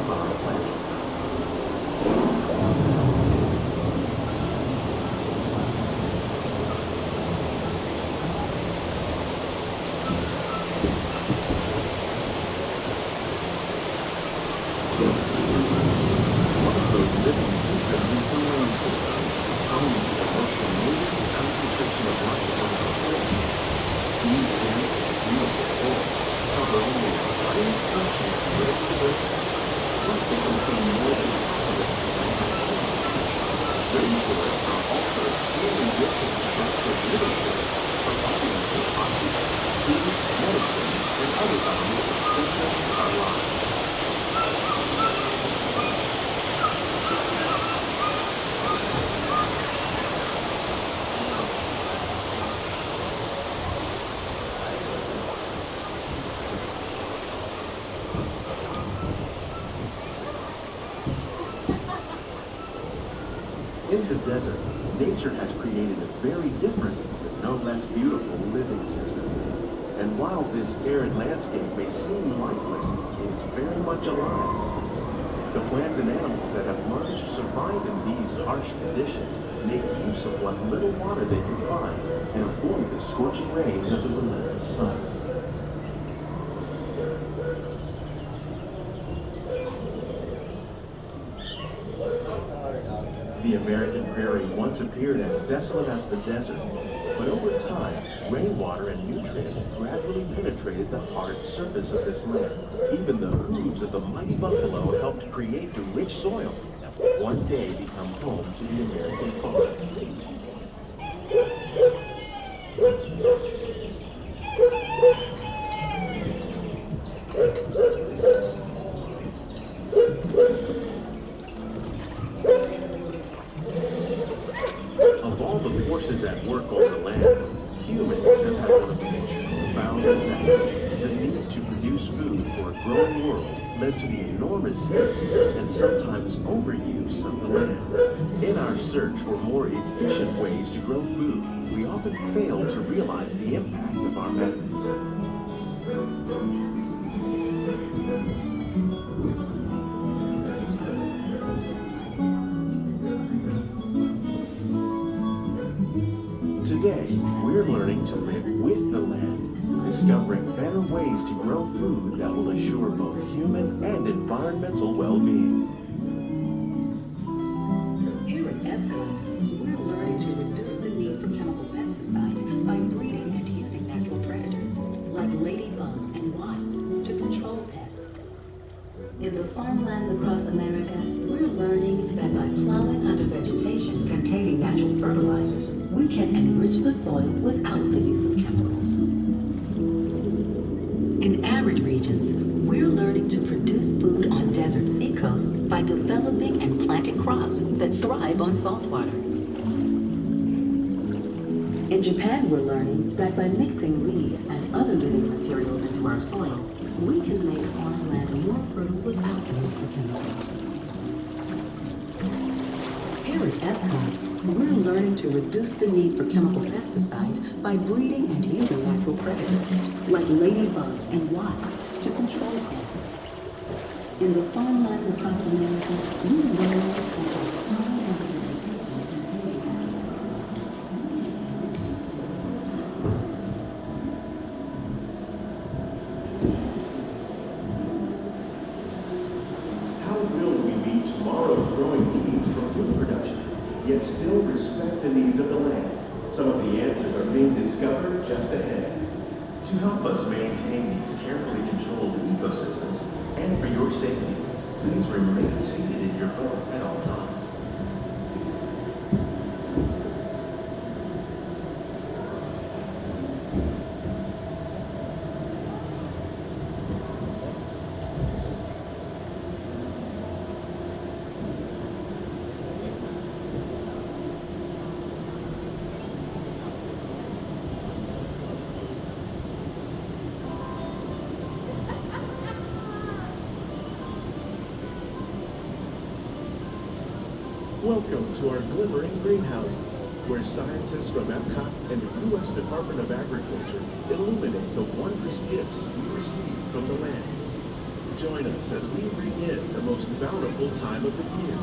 of our planet. One of those living systems is the rainforest, home to the most amazing concentration of life on our planet. These dense, beautiful forests cover only a tiny portion of the Earth's surface, but they contain more than possible to mankind. Rainforests are also extremely rich in structured living forests, providing us with oxygen, food, medicine, and other elements essential to our lives. In the desert, nature has created a very different, but no less beautiful living system. And while this arid landscape may seem lifeless, it is very much alive. The plants and animals that have learned to survive in these harsh conditions make use of what little water they can find and avoid the scorching rays of the relentless sun. The American prairie once appeared as desolate as the desert, but over time, rainwater and nutrients gradually penetrated the hard surface of this land. Even the hooves of the mighty buffalo helped create the rich soil that would one day become home to the American farm. Of all the forces at work on the land, humans have had one of the most profound effects. The need to produce food for a growing world led to the enormous use and sometimes overuse of the land. In our search for more efficient ways to grow food, we often fail to realize the impact of our methods. Today, we're learning to live with the land, discovering better ways to grow food that will assure both human and environmental well-being. Here at EPCOT, we're learning to reduce the need for chemical pesticides by breeding and using natural predators, like ladybugs and wasps, to control pests. In the farmlands across America, we're learning that by plowing under vegetation containing natural fertilizers, we can enrich the soil without the use of chemicals. In arid regions, we're learning to produce food on desert seacoasts by developing and planting crops that thrive on salt water. In Japan, we're learning that by mixing leaves and other living materials into our soil, we can make farmland more fertile without the need for chemicals. Here at EPCOT, we're learning to reduce the need for chemical pesticides by breeding and using natural predators, like ladybugs and wasps, to control pests. In the farmlands across America, we're learning to control plowing and vegetation containing How will we meet tomorrow's growing needs for food production, yet still respect the needs of the land? Some of the answers are being discovered just ahead. To help us maintain these carefully controlled ecosystems, and for your safety, please remain seated in your boat at all times. Welcome to our Glimmering greenhouses, where scientists from EPCOT and the U.S. Department of Agriculture illuminate the wondrous gifts we receive from the land. join us as we bring in the most bountiful time of the year.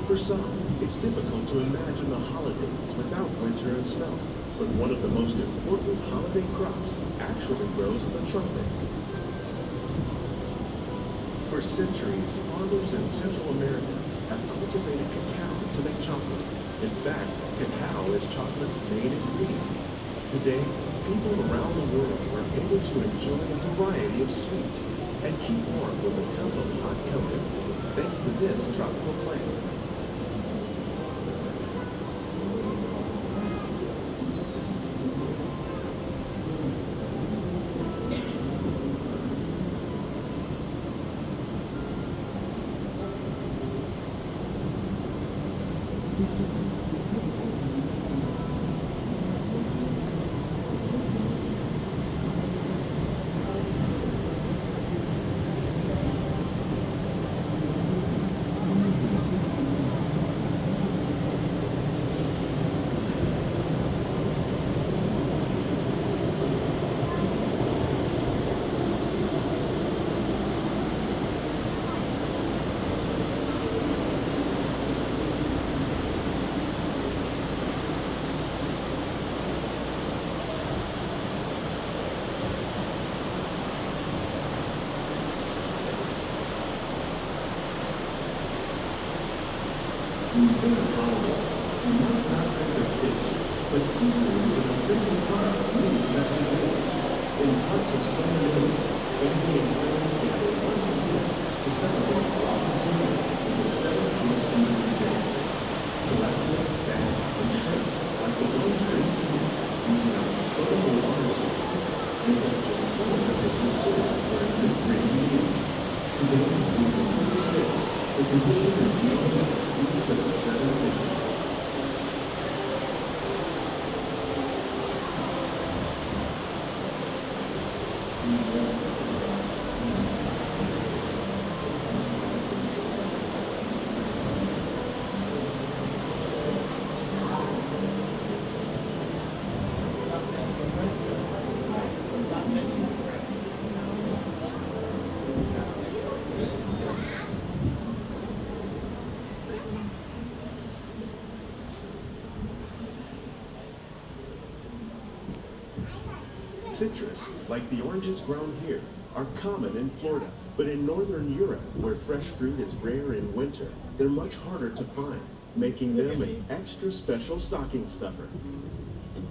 For some, it's difficult to imagine the holidays without winter and snow, but one of the most important holiday crops actually grows in the tropics. For centuries, farmers in Central America have cultivated cacao to make chocolate. In fact, cacao is chocolate's main ingredient. Today, people around the world are able to enjoy a variety of sweets and keep warm with a cup of hot cocoa, thanks to this tropical plant. But seafood is an essential part of many festivities. In parts of Southern Italy, family and friends gather once a year to celebrate the opportunity of the 7th seafood day. Tilapia, bass, and shrimp, like the one raised here, using our sustainable water systems, make up just some of the dishes served during this great meal. Today, in the United States, the tradition is known as the Feast of the Seven Fishes. Citrus, like the oranges grown here, are common in Florida, but in northern Europe, where fresh fruit is rare in winter, they're much harder to find, making them an extra special stocking stuffer.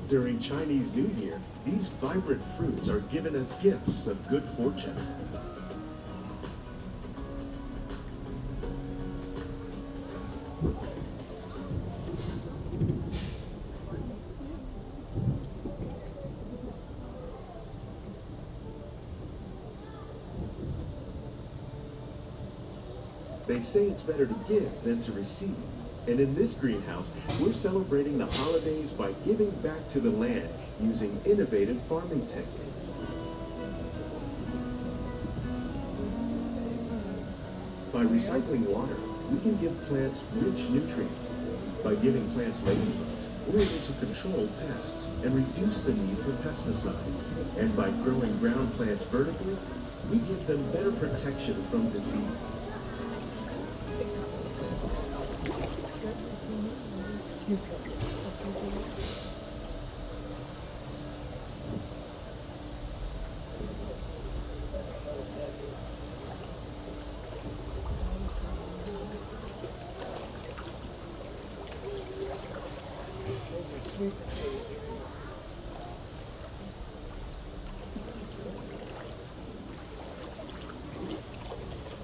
During Chinese New Year, these vibrant fruits are given as gifts of good fortune. They say it's better to give than to receive. And in this greenhouse, we're celebrating the holidays by giving back to the land using innovative farming techniques. By recycling water, we can give plants rich nutrients. By giving plants ladybugs, we're able to control pests and reduce the need for pesticides. And by growing ground plants vertically, we give them better protection from disease.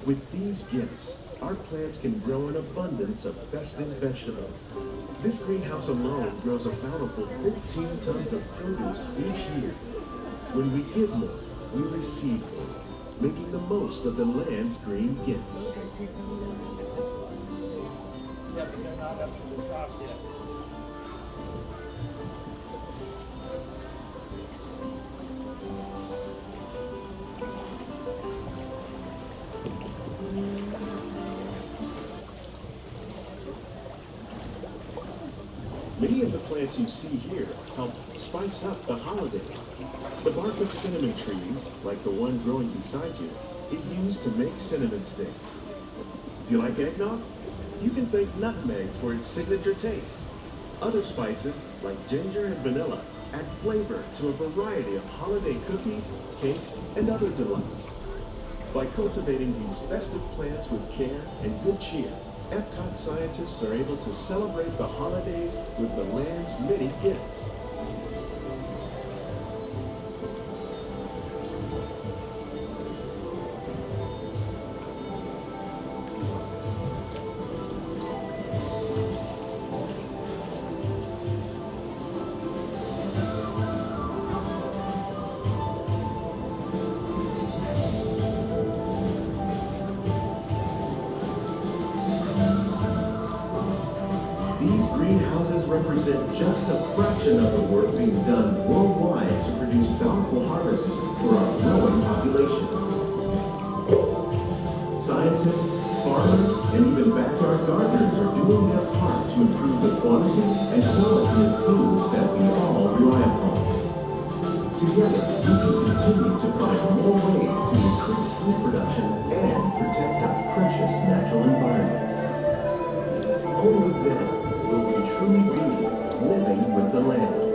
With these gifts, our plants can grow an abundance of festive vegetables. This greenhouse alone grows a bountiful 15 tons of produce each year. When we give more, we receive more, making the most of the land's green gifts. Yeah, but they're not up to the top yet. Many of the plants you see here help spice up the holidays. The bark of cinnamon trees, like the one growing beside you, is used to make cinnamon sticks. Do you like eggnog? You can thank nutmeg for its signature taste. Other spices, like ginger and vanilla, add flavor to a variety of holiday cookies, cakes, and other delights. By cultivating these festive plants with care and good cheer, EPCOT scientists are able to celebrate the holidays with the land's many gifts. These greenhouses represent just a fraction of the work being done worldwide to produce bountiful harvests for our growing population. Scientists, farmers, and even backyard gardeners are doing their part to improve the quantity and quality of foods that we all rely upon. Together, we can continue to find more ways to increase food production and protect our precious natural environment. Only then will we truly be living with the land.